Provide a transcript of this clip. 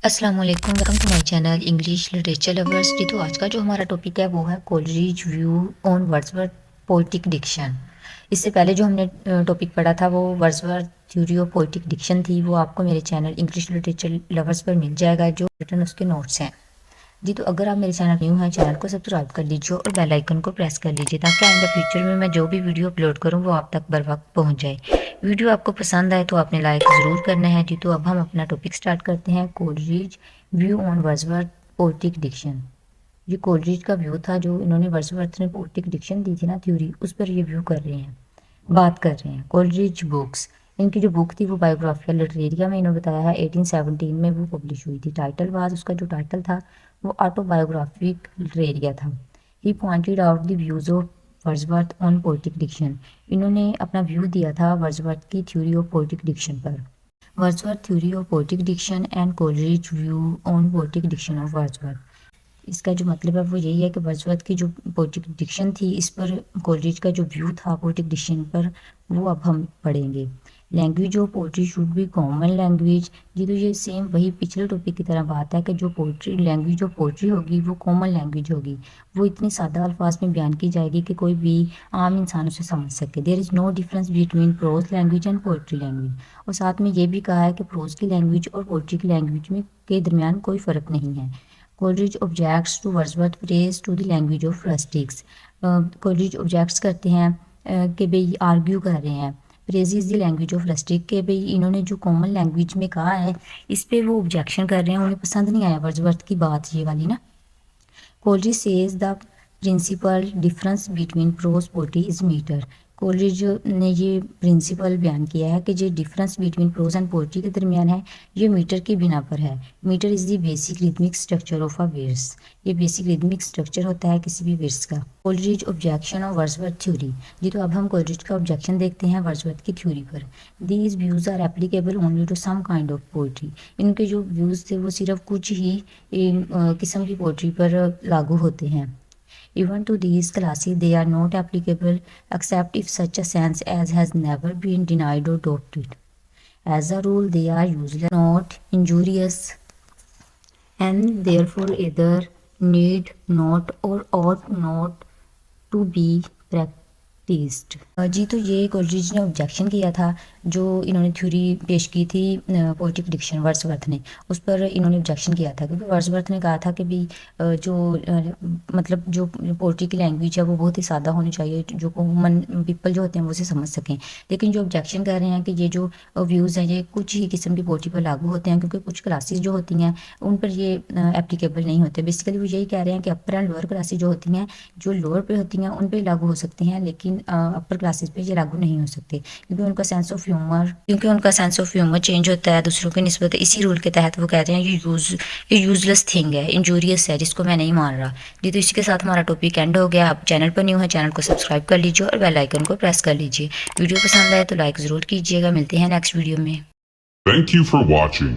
अस्सलाम वालेकुम, welcome to my channel English literature lovers ji. तो आज का जो हमारा टॉपिक है वो है Coleridge view on Wordsworth poetic diction. इससे पहले जो हमने टॉपिक पढ़ा था वो Wordsworth theory of poetic diction थी। वो आपको मेरे चैनल इंग्लिश लिटरेचर लवर्स पर मिल जाएगा, जो रिटर्न उसके नोट्स हैं जी। तो अगर आप मेरे चैनल न्यू हैं, चैनल को सब्सक्राइब कर लीजिए और बेल आइकन को प्रेस कर लीजिए, ताकि आइंदा फ्यूचर में मैं जो भी वीडियो अपलोड करूं वो आप तक बर वक्त पहुंच जाए। वीडियो आपको पसंद आए तो आपने लाइक ज़रूर करना है जी। तो अब हम अपना टॉपिक स्टार्ट करते हैं, Coleridge view on Wordsworth poetic diction. ये कोलरिज का व्यू था जो इन्होंने वर्ड्सवर्थ ने पोएटिक डिक्शन दी थी ना, थ्योरी, उस पर ये व्यू कर रहे हैं, बात कर रहे हैं। कोलरिज बुक्स, इनकी जो बुक थी वो बायोग्राफिकल लिटरेरिया में इन्होंने बताया है 1817 में वो पब्लिश हुई थी। टाइटल वाज, उसका जो टाइटल था वो ऑटोबायोग्राफिक लिटरेरिया था। He pointed out the views of Wordsworth on poetic diction. इन्होंने अपना व्यू दिया था वर्ड्सवर्थ की थ्योरी ऑफ पोएटिक डिक्शन पर। Wordsworth theory of poetic diction and Coleridge view on poetic diction of Wordsworth. इसका जो मतलब है वो यही है कि वर्ड्सवर्थ की जो पोएटिक डिक्शन थी, इस पर कोलरिज का जो व्यू था पोएटिक डिक्शन पर, वो अब हम पढ़ेंगे। Language of poetry should be common language जी। तो ये सेम वही पिछले टॉपिक की तरह बात है कि जो पोएट्री लैंग्वेज ऑफ पोएट्री होगी वो कॉमन लैंग्वेज होगी। वो इतनी सादा अल्फाज में बयान की जाएगी कि कोई भी आम इंसान उसे समझ सके। There is no difference between prose language and poetry language. और साथ में ये भी कहा है कि प्रोज की लैंग्वेज और पोएट्री की लैंग्वेज में के दरमियान कोई फ़र्क नहीं है। Coleridge objects to Wordsworth praise to the language of rustics. Coleridge objects करते हैं कि भाई आर्ग्यू कर रहे हैं, praises the language of rustic, के भाई इन्होंने जो कॉमन लैंग्वेज में कहा है इस पे वो ऑब्जेक्शन कर रहे हैं, उन्हें पसंद नहीं आया वर्ड्सवर्थ की बात ये वाली ना। Coleridge says the principal difference between prose poetry is metre. Coleridge ने ये प्रिंसिपल बयान किया है कि जो difference between prose and poetry के दरमियान है ये मीटर की बिना पर है। Metre is the basic rhythmic structure of a verse. ये बेसिक रिदमिक स्ट्रक्चर होता है किसी भी वर्स का। Coleridge objection of Wordsworth theory जी। तो अब हम कोलरिज का ऑब्जेक्शन देखते हैं वर्ड्सवर्थ की थ्योरी पर। These views are applicable only to some kind of poetry. इनके जो व्यूज़ थे वो सिर्फ कुछ ही किस्म की पोएट्री पर लागू होते हैं। Even to these classes, they are not applicable except if such a sense as has never been denied or doubted. As a rule, they are usually not injurious and therefore either need not or ought not to be practiced. जी। तो ये Coleridge ने objection किया था, जो इन्होंने theory पेश की थी पोएटिक डिक्शन वर्ड्सवर्थ ने, उस पर इन्होंने ऑब्जेक्शन किया था। क्योंकि वर्ड्सवर्थ ने कहा था कि भी जो मतलब जो पोएट्री की लैंग्वेज है वो बहुत ही सादा होनी चाहिए, जो कॉमन पीपल जो होते हैं वो उसे समझ सकें। लेकिन जो ऑब्जेक्शन कर रहे हैं कि ये जो व्यूज़ हैं ये कुछ ही किस्म की पोएट्री पर लागू होते हैं, क्योंकि कुछ क्लासेस जो होती हैं उन पर ये एप्लीकेबल नहीं होते। बेसिकली वो यही कह रहे हैं कि अपर एंड लोअर क्लासेस जो होती हैं, जो लोअर पे होती हैं उन पर लागू हो सकते हैं, लेकिन अपर क्लासेस पे ये लागू नहीं हो सकते, क्योंकि उनका सेंस ऑफ ह्यूमर चेंज होता है दूसरों की निस्बत। इसी रूल के तहत वो कहते हैं ये यूजलेस थिंग है, इंजूरियस है, जिसको मैं नहीं मान रहा जी। तो इसके साथ हमारा टॉपिक एंड हो गया। आप चैनल पर न्यू है, चैनल को सब्सक्राइब कर लीजिए और बेल आइकन को प्रेस कर लीजिए। वीडियो पसंद आए तो लाइक ज़रूर कीजिएगा। मिलते हैं नेक्स्ट वीडियो में। Thank you for watching.